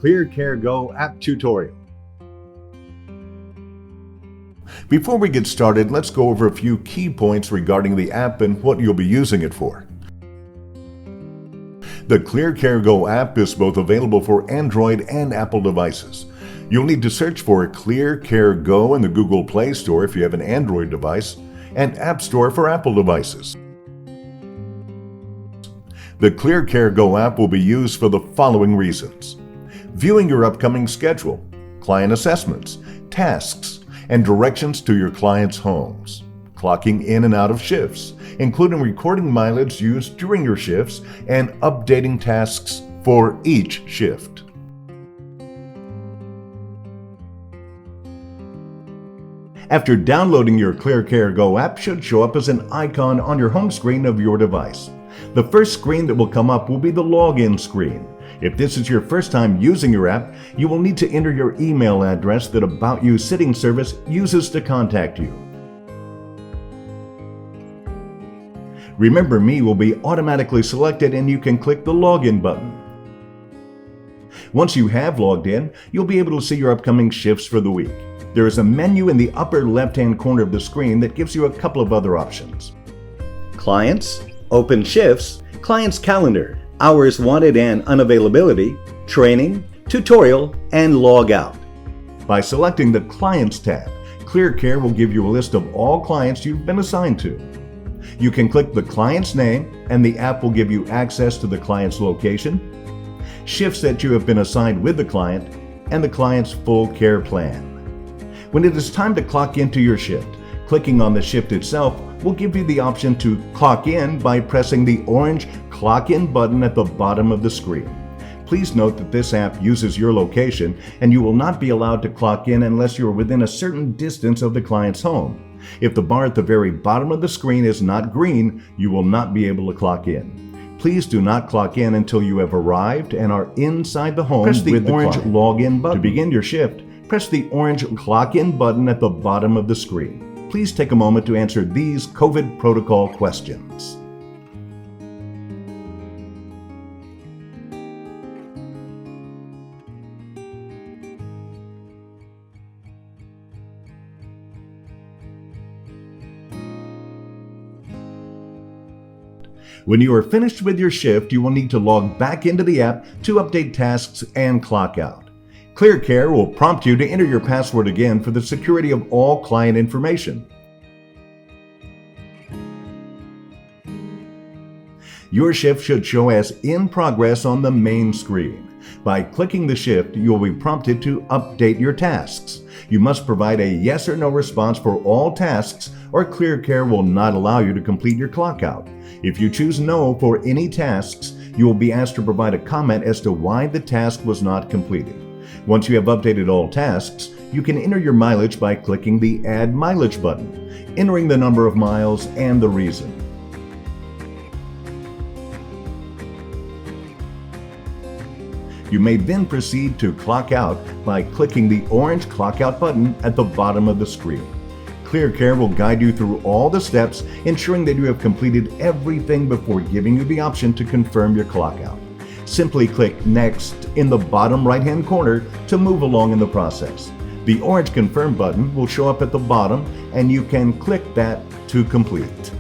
ClearCare Go app tutorial. Before we get started, let's go over a few key points regarding the app and what you'll be using it for. The ClearCare Go app is both available for Android and Apple devices. You'll need to search for ClearCare Go in the Google Play Store if you have an Android device, and App Store for Apple devices. The ClearCare Go app will be used for the following reasons: viewing your upcoming schedule, client assessments, tasks, and directions to your clients' homes, clocking in and out of shifts, including recording mileage used during your shifts and updating tasks for each shift. After downloading, your ClearCare Go app should show up as an icon on your home screen of your device. The first screen that will come up will be the login screen. If this is your first time using your app, you will need to enter your email address that About You Sitting service uses to contact you. Remember Me will be automatically selected and you can click the login button. Once you have logged in, you'll be able to see your upcoming shifts for the week. There is a menu in the upper left-hand corner of the screen that gives you a couple of other options: Clients, Open Shifts, Client's Calendar, Hours Wanted and Unavailability, Training, Tutorial, and Log Out. By selecting the Clients tab, ClearCare will give you a list of all clients you've been assigned to. You can click the client's name and the app will give you access to the client's location, shifts that you have been assigned with the client, and the client's full care plan. When it is time to clock into your shift, clicking on the shift itself will give you the option to clock in by pressing the orange Clock In button at the bottom of the screen. Please note that this app uses your location and you will not be allowed to clock in unless you are within a certain distance of the client's home. If the bar at the very bottom of the screen is not green, you will not be able to clock in. Please do not clock in until you have arrived and are inside the home. Press the orange Login button. To begin your shift, press the orange Clock In button at the bottom of the screen. Please take a moment to answer these COVID protocol questions. When you are finished with your shift, you will need to log back into the app to update tasks and clock out. ClearCare will prompt you to enter your password again for the security of all client information. Your shift should show as in progress on the main screen. By clicking the shift, you will be prompted to update your tasks. You must provide a yes or no response for all tasks, or ClearCare will not allow you to complete your clock out. If you choose no for any tasks, you will be asked to provide a comment as to why the task was not completed. Once you have updated all tasks, you can enter your mileage by clicking the Add Mileage button, entering the number of miles and the reason. You may then proceed to clock out by clicking the orange Clock Out button at the bottom of the screen. ClearCare will guide you through all the steps, ensuring that you have completed everything before giving you the option to confirm your clock out. Simply click Next in the bottom right-hand corner to move along in the process. The orange Confirm button will show up at the bottom and you can click that to complete.